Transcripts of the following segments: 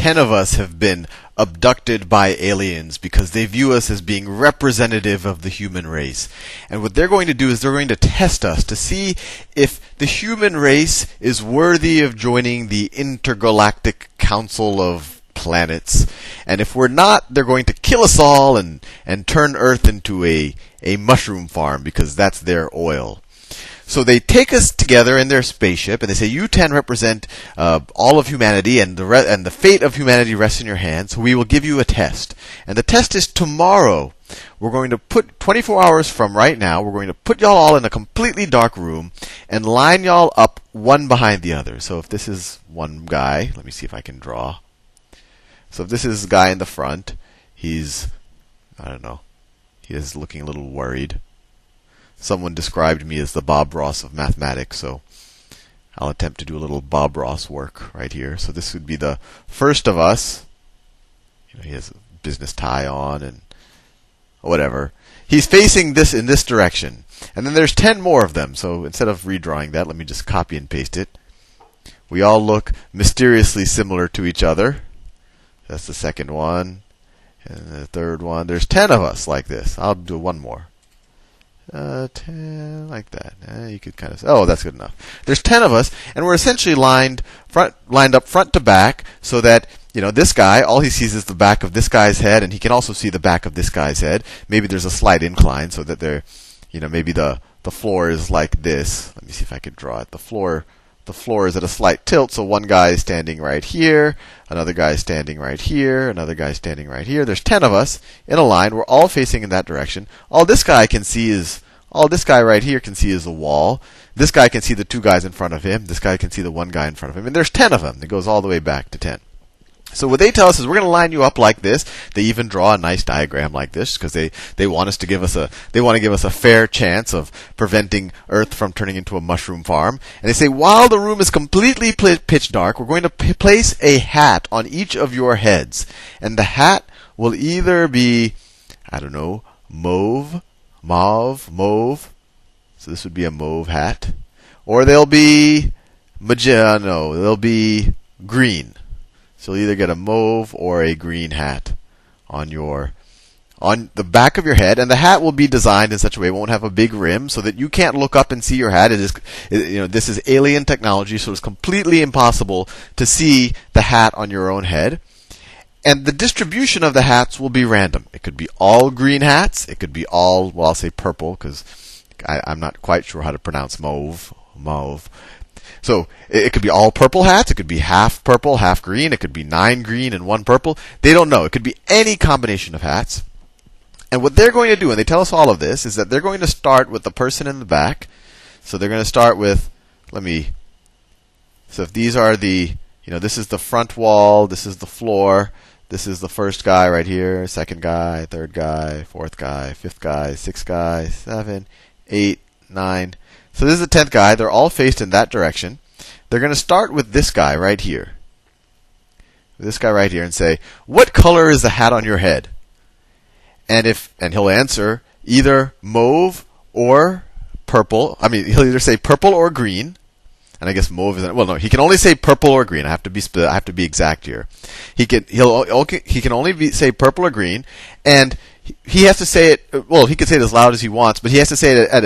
10 of us have been abducted by aliens because they view us as being representative of the human race. And what they're going to do is they're going to test us to see if the human race is worthy of joining the intergalactic council of planets. And if we're not, they're going to kill us all and turn Earth into a mushroom farm because that's their oil. So they take us together in their spaceship, and they say, "You 10 represent all of humanity, and the fate of humanity rests in your hands. So we will give you a test, and the test is tomorrow. We're going to put 24 hours from right now. We're going to put y'all all in a completely dark room and line y'all up one behind the other. So if this is one guy, let me see if I can draw. So if this is the guy in the front, he's, I don't know, he is looking a little worried." Someone described me as the Bob Ross of mathematics, so I'll attempt to do a little Bob Ross work right here. So this would be the first of us. He has a business tie on and whatever. He's facing this in this direction. And then there's 10 more of them. So instead of redrawing that, let me just copy and paste it. We all look mysteriously similar to each other. That's the second one. And the third one. There's 10 of us like this. I'll do one more. 10 like that. You could kind of say, oh, that's good enough. There's 10 of us, and we're essentially lined up front to back, so that this guy, all he sees is the back of this guy's head, and he can also see the back of this guy's head. Maybe there's a slight incline, so that maybe the floor is like this. Let me see if I can draw it. The floor is at a slight tilt, so one guy is standing right here, another guy is standing right here, another guy is standing right here. There's 10 of us in a line. We're all facing in that direction. All this guy right here can see is the wall. This guy can see the 2 guys in front of him. This guy can see the 1 guy in front of him. And there's 10 of them. It goes all the way back to 10. So what they tell us is we're going to line you up like this. They even draw a nice diagram like this because they want us to give us a fair chance of preventing Earth from turning into a mushroom farm. And they say while the room is completely pitch dark, we're going to place a hat on each of your heads, and the hat will either be, I don't know, mauve. So this would be a mauve hat, or they'll be they'll be green. So you'll either get a mauve or a green hat on the back of your head, and the hat will be designed in such a way it won't have a big rim, so that you can't look up and see your hat. This is alien technology, so it's completely impossible to see the hat on your own head. And the distribution of the hats will be random. It could be all green hats. It could be all, well, I'll say purple because I'm not quite sure how to pronounce mauve. So it could be all purple hats. It could be half purple, half green. It could be 9 green and 1 purple. They don't know. It could be any combination of hats. And what they're going to do, and they tell us all of this, is that they're going to start with the person in the back. So they're going to start with, so if these are this is the front wall, this is the floor, this is the first guy right here, second guy, third guy, fourth guy, fifth guy, sixth guy, 7, 8, 9. So this is the 10th guy. They're all faced in that direction. They're going to start with this guy right here. And say, "What color is the hat on your head?" And he'll answer either mauve or purple. He'll either say purple or green. And I guess mauve isn't. Well, no, he can only say purple or green. I have to be exact here. He can only say purple or green, and he has to say it. Well, he can say it as loud as he wants, but he has to say it at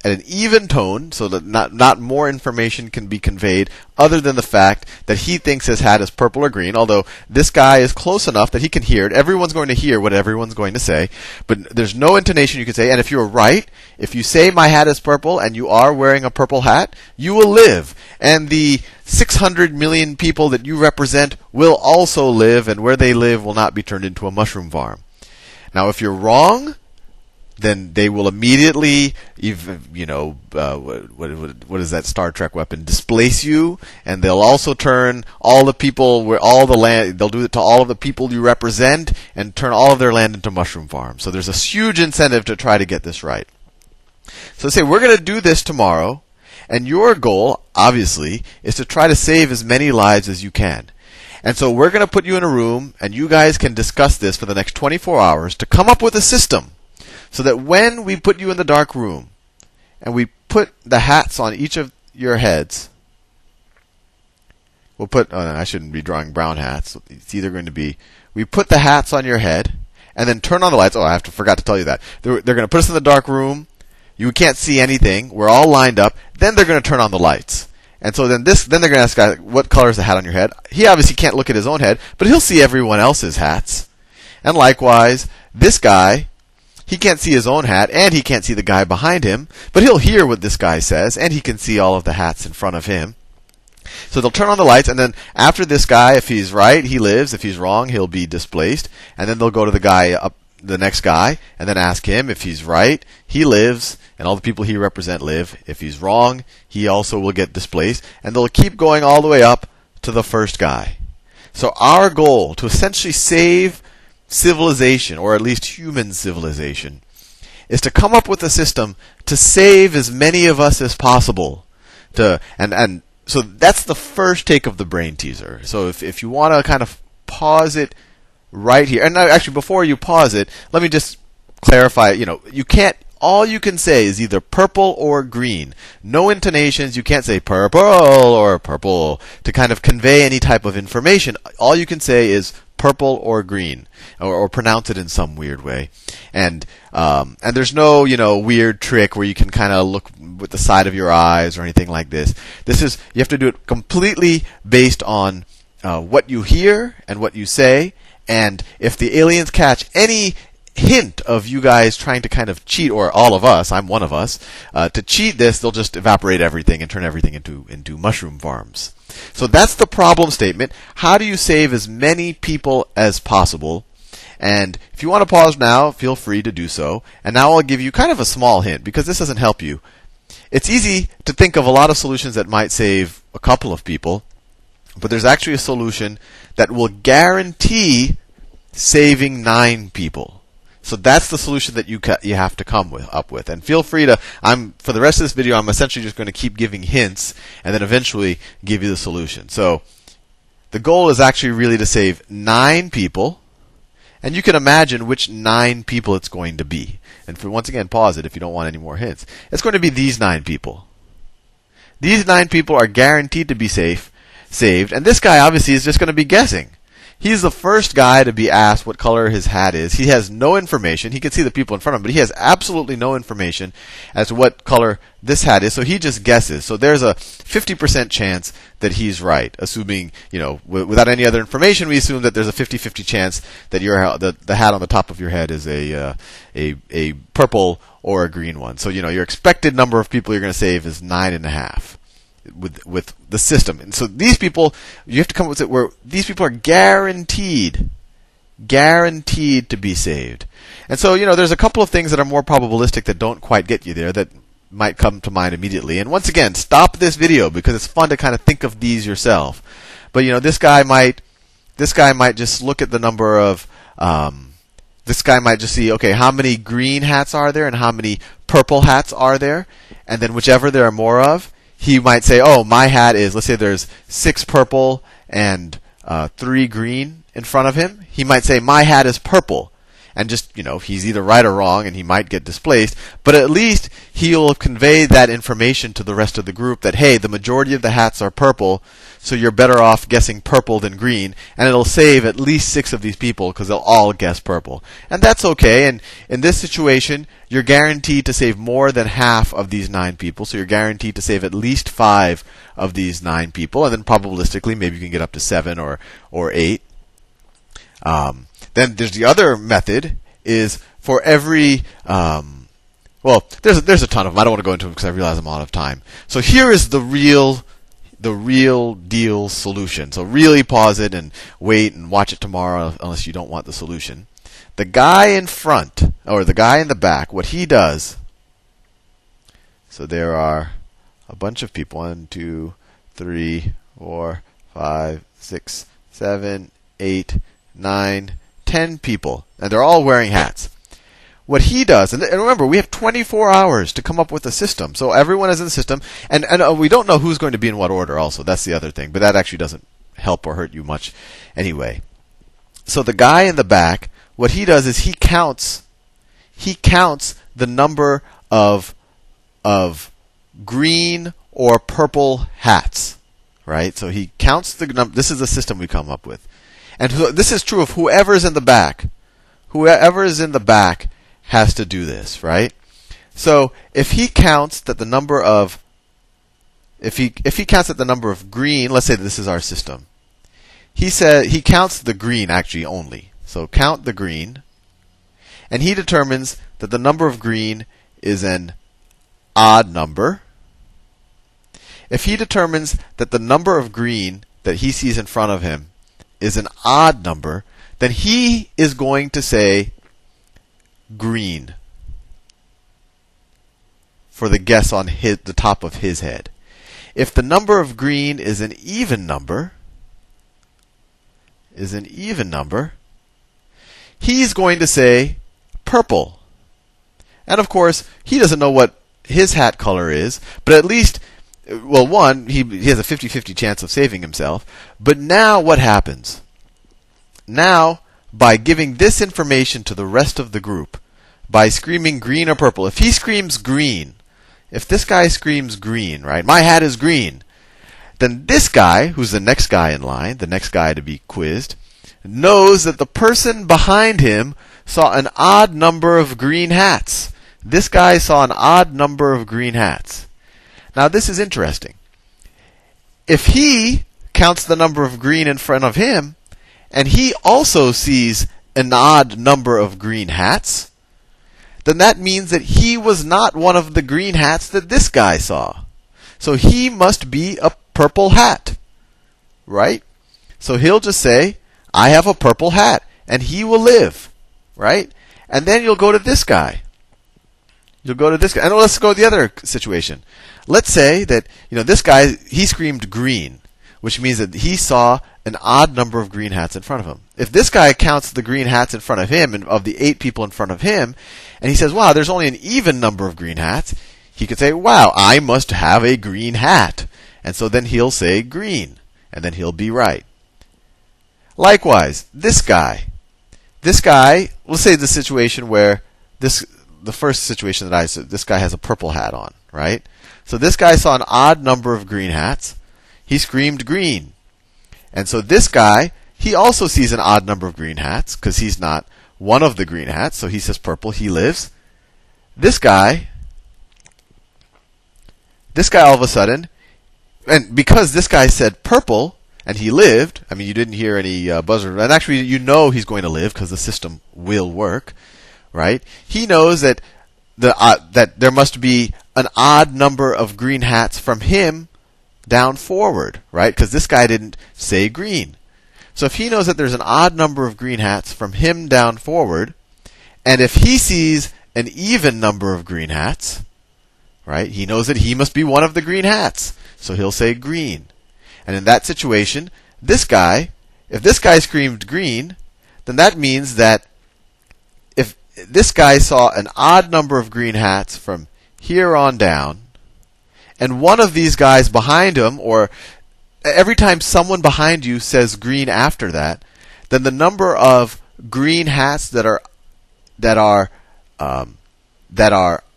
an even tone, so that not more information can be conveyed other than the fact that he thinks his hat is purple or green. Although this guy is close enough that he can hear it. Everyone's going to hear what everyone's going to say, but there's no intonation you can say. And if you're right, if you say my hat is purple and you are wearing a purple hat, you will live, and the 600 million people that you represent will also live, and where they live will not be turned into a mushroom farm. Now, if you're wrong, then they will immediately, what is that Star Trek weapon? Displace you, and they'll also turn all the people they'll do it to all of the people you represent, and turn all of their land into mushroom farms. So there's a huge incentive to try to get this right. So say, we're going to do this tomorrow, and your goal, obviously, is to try to save as many lives as you can. And so we're going to put you in a room, and you guys can discuss this for the next 24 hours to come up with a system so that when we put you in the dark room and we put the hats on each of your heads, we'll put, oh, no, I shouldn't be drawing brown hats. It's either going to be, we put the hats on your head, and then turn on the lights. Oh, I forgot to tell you that. They're going to put us in the dark room. You can't see anything. We're all lined up. Then they're going to turn on the lights. And so then they're going to ask guy, what color is the hat on your head? He obviously can't look at his own head, but he'll see everyone else's hats. And likewise, this guy, he can't see his own hat, and he can't see the guy behind him, but he'll hear what this guy says, and he can see all of the hats in front of him. So they'll turn on the lights, and then after this guy, if he's right, he lives. If he's wrong, he'll be displaced. And then they'll go to the guy up, the next guy, and then ask him if he's right, he lives, and all the people he represents live. If he's wrong, he also will get displaced, and they'll keep going all the way up to the first guy. So our goal to essentially save civilization, or at least human civilization, is to come up with a system to save as many of us as possible. So that's the first take of the brain teaser. So if you want to kind of pause it right here, and actually before you pause it, let me just clarify. You can't. All you can say is either purple or green. No intonations. You can't say purple or purple to kind of convey any type of information. All you can say is purple or green, or pronounce it in some weird way. And there's no weird trick where you can kind of look with the side of your eyes or anything like this. You have to do it completely based on what you hear and what you say. And if the aliens catch any hint of you guys trying to kind of cheat, or all of us, I'm one of us, to cheat this, they'll just evaporate everything and turn everything into mushroom farms. So that's the problem statement. How do you save as many people as possible? And if you want to pause now, feel free to do so. And now I'll give you kind of a small hint, because this doesn't help you. It's easy to think of a lot of solutions that might save a couple of people, but there's actually a solution that will guarantee saving 9 people. So that's the solution that you have to come up with. And feel free to, for the rest of this video, I'm essentially just going to keep giving hints and then eventually give you the solution. So the goal is actually really to save 9 people. And you can imagine which 9 people it's going to be. And once again, pause it if you don't want any more hints. It's going to be these 9 people. These 9 people are guaranteed to be saved. And this guy obviously is just going to be guessing. He's the first guy to be asked what color his hat is. He has no information. He can see the people in front of him, but he has absolutely no information as to what color this hat is. So he just guesses. So there's a 50% chance that he's right, assuming, without any other information, we assume that there's a 50-50 chance that the hat on the top of your head is a purple or a green one. So your expected number of people you're going to save is 9.5. With the system. And so these people, you have to come up with it where these people are guaranteed to be saved. And so, there's a couple of things that are more probabilistic that don't quite get you there that might come to mind immediately. And once again, stop this video because it's fun to kind of think of these yourself. But this guy might just look at the number of this guy might just see, okay, how many green hats are there and how many purple hats are there? And then whichever there are more of, he might say, oh, my hat is, let's say there's 6 purple and 3 green in front of him. He might say, my hat is purple. And just, he's either right or wrong, and he might get displaced. But at least he'll have conveyed that information to the rest of the group that, hey, the majority of the hats are purple, so you're better off guessing purple than green. And it'll save at least 6 of these people because they'll all guess purple. And that's okay. And in this situation, you're guaranteed to save more than half of these 9 people. So you're guaranteed to save at least 5 of these 9 people. And then probabilistically, maybe you can get up to 7 or 8. Then there's the other method is for every there's a ton of them. I don't want to go into them because I realize I'm out of time. So here is the real deal solution. So really pause it and wait and watch it tomorrow unless you don't want the solution. The guy in front or the guy in the back, what he does. So there are a bunch of people. 1, 2, 3, 4, 5, 6, 7, 8, 9, 10 people, and they're all wearing hats. What he does, and remember, we have 24 hours to come up with a system, so everyone is in the system, and we don't know who's going to be in what order also. That's the other thing, but that actually doesn't help or hurt you much anyway. So the guy in the back, what he does is he counts the number of green or purple hats. right? So he counts the number. This is the system we come up with. And this is true of whoever's in the back. Whoever is in the back has to do this, right? So if he counts that the number of green, let's say that this is our system. He counts the green actually only. So count the green, and he determines that the number of green is an odd number. If he determines that the number of green that he sees in front of him is an odd number, then he is going to say green for the guess on the top of his head. If the number of green is an even number, he's going to say purple. And of course, he doesn't know what his hat color is, but at least, well, one, he has a 50-50 chance of saving himself. But now what happens? Now, by giving this information to the rest of the group, by screaming green or purple, if he screams green, if this guy screams green, right, my hat is green, then this guy, who's the next guy in line, the next guy to be quizzed, knows that the person behind him saw an odd number of green hats. This guy saw an odd number of green hats. Now, this is interesting. If he counts the number of green in front of him, and he also sees an odd number of green hats, then that means that he was not one of the green hats that this guy saw. So he must be a purple hat, right? So he'll just say, I have a purple hat, and he will live, right? And then you'll go to this guy. You'll go to this guy. And let's go to the other situation. Let's say that, this guy, he screamed green, which means that he saw an odd number of green hats in front of him. If this guy counts the green hats in front of him, and of the 8 people in front of him, and he says, wow, there's only an even number of green hats, he could say, wow, I must have a green hat. And so then he'll say green, and then he'll be right. Likewise, this guy, let's say the situation where the first situation that I said, this guy has a purple hat on, right? So this guy saw an odd number of green hats. He screamed green. And so this guy, he also sees an odd number of green hats because he's not one of the green hats. So he says purple, he lives. This guy all of a sudden, and because this guy said purple and he lived, I mean, you didn't hear any buzzer, and actually he's going to live because the system will work, right? He knows that that there must be an odd number of green hats from him down forward, right? Because this guy didn't say green. So if he knows that there's an odd number of green hats from him down forward, and if he sees an even number of green hats, right, he knows that he must be one of the green hats. So he'll say green. And in that situation, if this guy screamed green, then that means that if this guy saw an odd number of green hats from here on down, and one of these guys behind him, or every time someone behind you says green after that, then the number of green hats that are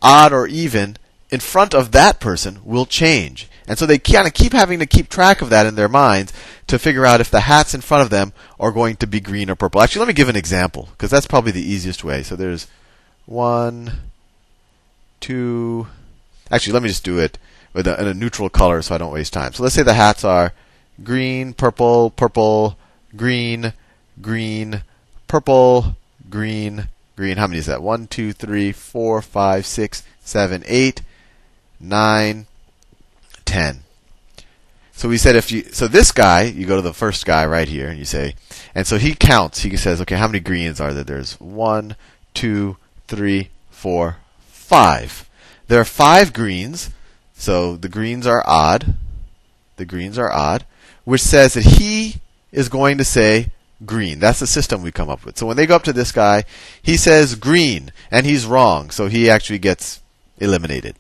odd or even in front of that person will change. And so they kind of keep having to keep track of that in their minds to figure out if the hats in front of them are going to be green or purple. Actually, let me give an example, because that's probably the easiest way. So there's 1, 2. Actually, let me just do it in a neutral color so I don't waste time. So let's say the hats are green, purple, purple, green, green, purple, green, green. How many is that? 1, 2, 3, 4, 5, 6, 7, 8, 9, 10. So we said so this guy, you go to the first guy right here and you say, and so he counts. He says, okay, how many greens are there? There's 1, 2, 3, 4, 5. There are 5 greens, so the greens are odd. The greens are odd, which says that he is going to say green. That's the system we come up with. So when they go up to this guy, he says green, and he's wrong, so he actually gets eliminated.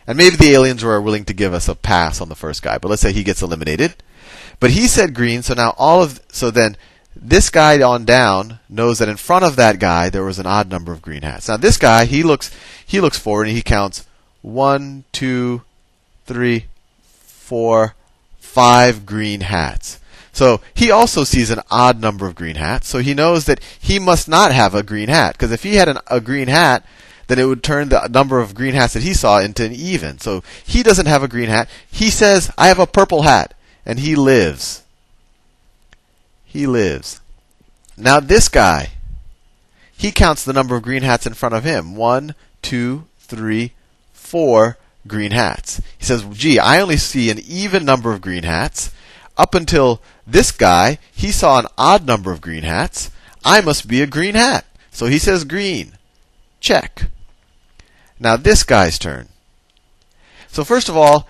And maybe the aliens were willing to give us a pass on the first guy, but let's say he gets eliminated. But he said green, so now so then this guy on down knows that in front of that guy there was an odd number of green hats. Now this guy, he looks forward and he counts 1, 2, 3, 4, 5 green hats. So he also sees an odd number of green hats. So he knows that he must not have a green hat. Because if he had a green hat, then it would turn the number of green hats that he saw into an even. So he doesn't have a green hat. He says, I have a purple hat. And he lives. He lives. Now this guy, he counts the number of green hats in front of him. 1, 2, 3, 4 green hats. He says, gee, I only see an even number of green hats. Up until this guy, he saw an odd number of green hats. I must be a green hat. So he says green. Check. Now this guy's turn. So first of all,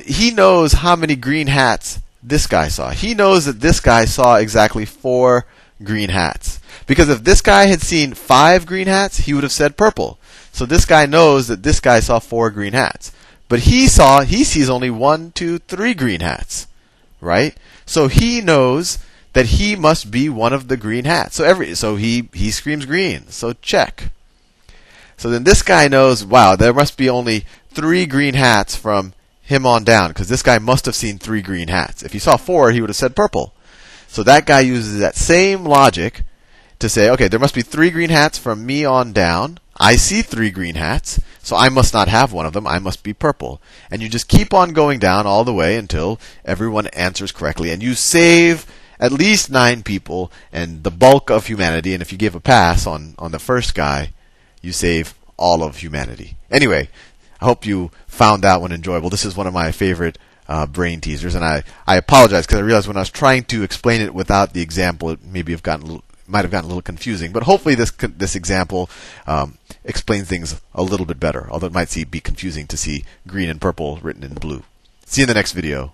he knows how many green hats this guy saw. He knows that this guy saw exactly 4 green hats. Because if this guy had seen 5 green hats, he would have said purple. So this guy knows that this guy saw 4 green hats. But he sees only 1, 2, 3 green hats. Right? So he knows that he must be one of the green hats. So he screams green. So check. So then this guy knows, wow, there must be only 3 green hats from him on down, because this guy must have seen 3 green hats. If he saw 4, he would have said purple. So that guy uses that same logic to say, okay, there must be 3 green hats from me on down. I see 3 green hats, so I must not have one of them. I must be purple. And you just keep on going down all the way until everyone answers correctly. And you save at least 9 people and the bulk of humanity. And if you give a pass on the first guy, you save all of humanity. Anyway, I hope you found that one enjoyable. This is one of my favorite brain teasers. And I apologize because I realized when I was trying to explain it without the example, it might have gotten a little confusing, but hopefully this example explains things a little bit better, although it might be confusing to see green and purple written in blue. See you in the next video.